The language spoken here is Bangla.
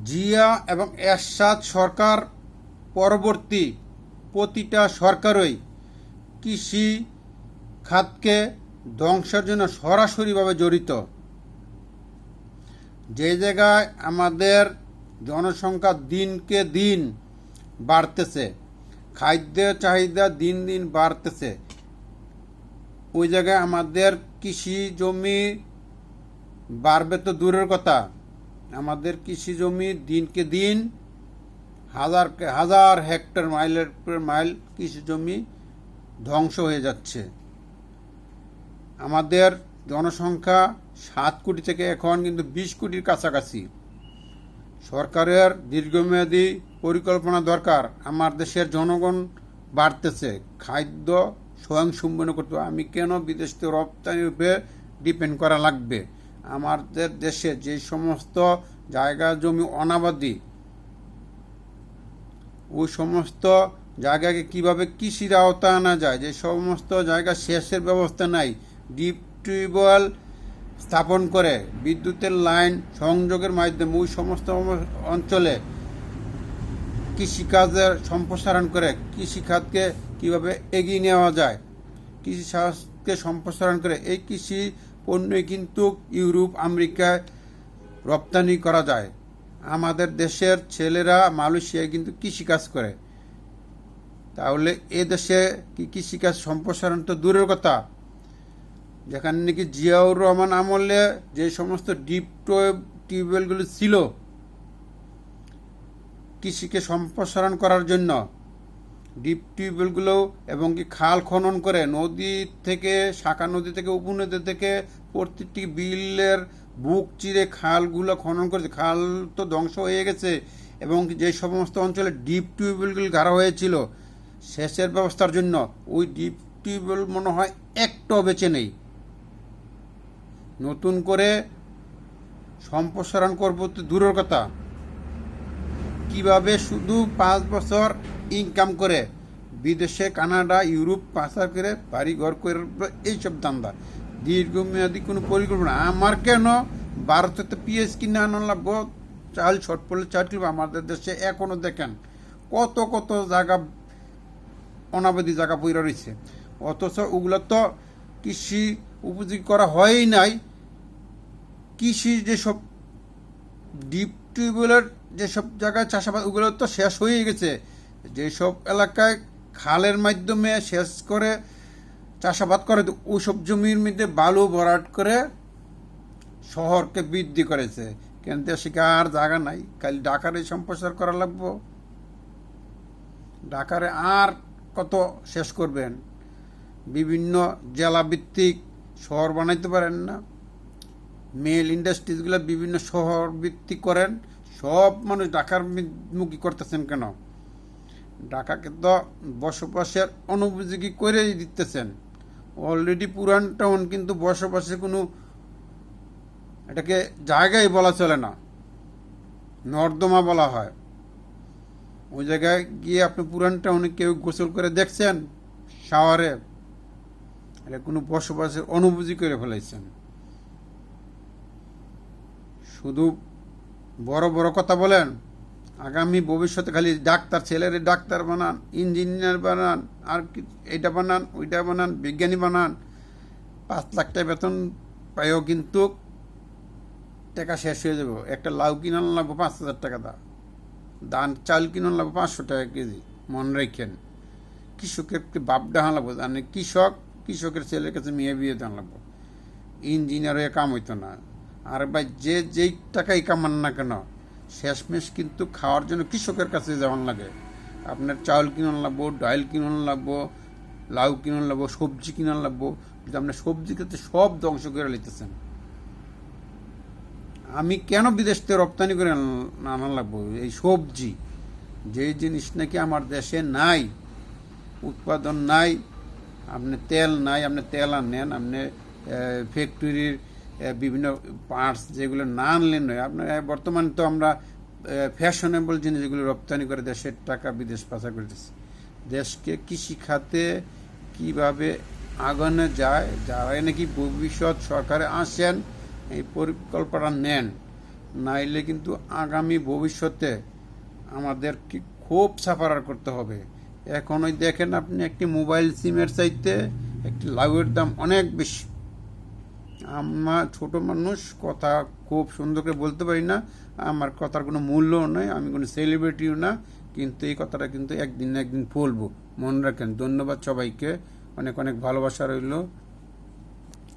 জিয়া এবং এরশাদ সরকার পরবর্তী প্রতিটা সরকারই কৃষি খাতকে ধ্বংসের জন্য সরাসরিভাবে জড়িত। যে জায়গায় আমাদের জনসংখ্যা দিনকে দিন বাড়তেছে, খাদ্যের চাহিদা দিন দিন বাড়তেছে, ওই জায়গায় আমাদের কৃষি জমি বাড়বে তো দূরের কথা, আমাদের কৃষি জমি দিনকে দিন হাজার হাজার হেক্টর মাইলের পর মাইল কৃষি জমি ধ্বংস হয়ে যাচ্ছে। আমাদের জনসংখ্যা 7 কোটি থেকে এখন কিন্তু 20 কোটির কাছাকাছি। সরকারের দীর্ঘমেয়াদী পরিকল্পনা দরকার। আমার দেশের জনগণ বাড়তেছে, খাদ্য স্বয়ংসম্পূর্ণ করতে হবে। আমি কেন বিদেশ থেকে রপ্তানির উপরে ডিপেন্ড করা লাগবে? আমাদের দেশে যে সমস্ত জায়গা জমি অনাবাদি, ওই সমস্ত জায়গাকে কিভাবে কৃষির আওতায় আনা যায়, যে সমস্ত জায়গা সেচের ব্যবস্থা নাই, ডিপ টিউবওয়েল স্থাপন করে বিদ্যুতের লাইন সংযোগের মাধ্যমে ওই সমস্ত অঞ্চলে কৃষিকাজের সম্প্রসারণ করে কৃষিখাতকে কিভাবে এগিয়ে নেওয়া যায়, কৃষিকাজকে সম্প্রসারণ করে এই কৃষি পণ্যই কিন্তু ইউরোপ আমেরিকায় রপ্তানি করা যায়। আমাদের দেশের ছেলেরা মালয়েশিয়ায় কিন্তু কৃষিকাজ করে, তাহলে এ দেশে কি কৃষিকাজ সম্প্রসারণ তো দূরের কথা। যেখানে নাকি জিয়াউর রহমান আমলে যে সমস্ত ডিপ টিউবওয়েলগুলো ছিল কৃষিকে সম্প্রসারণ করার জন্য, ডিপ টিউবওয়েলগুলো এবং কি খাল খনন করে নদী থেকে, শাখা নদী থেকে, উপনদী থেকে প্রত্যেকটি বিলের বুক চিরে খালগুলো খনন করেছে। খাল তো ধ্বংস হয়ে গেছে এবং যে সমস্ত অঞ্চলে ডিপ টিউবওয়েলগুলো গাড়া হয়েছিল সেচের ব্যবস্থার জন্য, ওই ডিপ টিউবওয়েল মনে হয় একটাও বেঁচে নেই। নতুন করে সম্প্রসারণ করবো তো দূরের কথা, কিভাবে শুধু 5 বছর ইনকাম করে বিদেশে কানাডা ইউরোপ পাচার করে বাড়ি ঘর করে এইসব দান্দা, দীর্ঘমেয়াদী কোনো পরিকল্পনা। আমার কেন ভারতেতে পিএস কিনে আনা লাগবো, চাল ছট পড়লে চাল কিনবো। আমাদের দেশে এখনো দেখেন কত কত জায়গা অনাবাদী জায়গা পড়ে রয়েছে, অথচ ওগুলো তো কৃষি উপযোগী করা হয়ই নাই। কৃষি যেসব ডিপ টিউবওয়েলের যেসব জায়গায় চাষাবাদ ওগুলো তো শেষ হয়ে গেছে। যেসব এলাকায় খালের মাধ্যমে শেষ করে চাষাবাদ করে ওই সব জমির মধ্যে বালু ভরাট করে শহরকে বৃদ্ধি করেছে। কেন দেশে আর জায়গা নাই, খালি ঢাকারে সম্প্রসার করা লাগবো। ঢাকারে আর কত শেষ করবেন? বিভিন্ন জেলা ভিত্তিক শহর বানাইতে পারেন না? মেল ইন্ডাস্ট্রিজগুলো বিভিন্ন শহর ভিত্তিক করেন, সব মানুষ ঢাকার মুখী করতেছেন কেন? ঢাকাকে তো বসবাসের অনুপযোগী করে দিতেছেন। অলরেডি পুরান টাউন কিন্তু বসবাসের কোনো এটাকে জায়গায় বলা চলে না, নর্দমা বলা হয়। ওই জায়গায় গিয়ে আপনি পুরান টাউনে কেউ গোসল করে দেখছেন শাওয়ারে? এটা কোনো বসবাসের অনুপযোগী করে ফেলাইছেন। শুধু বড় বড় কথা বলেন, আগামী ভবিষ্যতে খালি ডাক্তার, ছেলের ডাক্তার বানান, ইঞ্জিনিয়ার বানান, আর এইটা বানান, ওইটা বানান, বিজ্ঞানী বানান। 5 লাখ টাকা বেতন পাইও কিন্তু টাকা শেষ হয়ে যাব। একটা লাউ কিনান লাগবো 5,000 টাকা, ধান চাল কিনান লাগবো 500 টাকা কেজি। মনে রাখেন, কৃষকের বাপ ডাহা লাগবো, মানে কৃষকের ছেলের কাছে মেয়ে বিয়ে দেওয়া লাগবো। ইঞ্জিনিয়ার হয়ে কাম হইতো না। আর ভাই যেই টাকাই কামান না কেন, শেষমেশ কিন্তু খাওয়ার জন্য কৃষকের কাছে যাওয়ান লাগে। আপনার চাউল কিনান লাগবো, ডাইল কিনান লাগবো, লাউ কিনান লাগবো, সবজি কিনান লাগবো। কিন্তু আপনার সবজি ক্ষেত্রে সব ধ্বংস করে লিতেছেন। আমি কেন বিদেশ থেকে রপ্তানি করে আনা লাগবো এই সবজি, যে জিনিস নাকি আমার দেশে নাই, উৎপাদন নাই। আপনি তেল নাই, আপনি তেল আনেন, আপনি ফ্যাক্টরির বিভিন্ন পার্টস যেগুলো না আনলেন নয়। আপনার বর্তমানে তো আমরা ফ্যাশনেবল জিনিসগুলো রপ্তানি করে দেশের টাকা বিদেশ পাচার করতেছি। দেশকে কৃষি খাতে কীভাবে আগানো যায়, যারা নাকি ভবিষ্যৎ সরকারে আসেন এই পরিকল্পনা নেন, নাইলে কিন্তু আগামী ভবিষ্যতে আমাদের কি খুব সাফার করতে হবে। এখন ওই দেখেন আপনি একটি মোবাইল সিমের চাইতে একটি লাউয়ের দাম অনেক বেশি। আমার ছোট মানুষ, কথা খুব সুন্দর করে বলতে পারি না, আমার কথার কোনো মূল্যও নয়, আমি কোনো সেলিব্রিটিও না, কিন্তু এই কথাটা কিন্তু একদিন না একদিন বলবো, মনে রাখেন। ধন্যবাদ সবাইকে, অনেক অনেক ভালোবাসা রইল।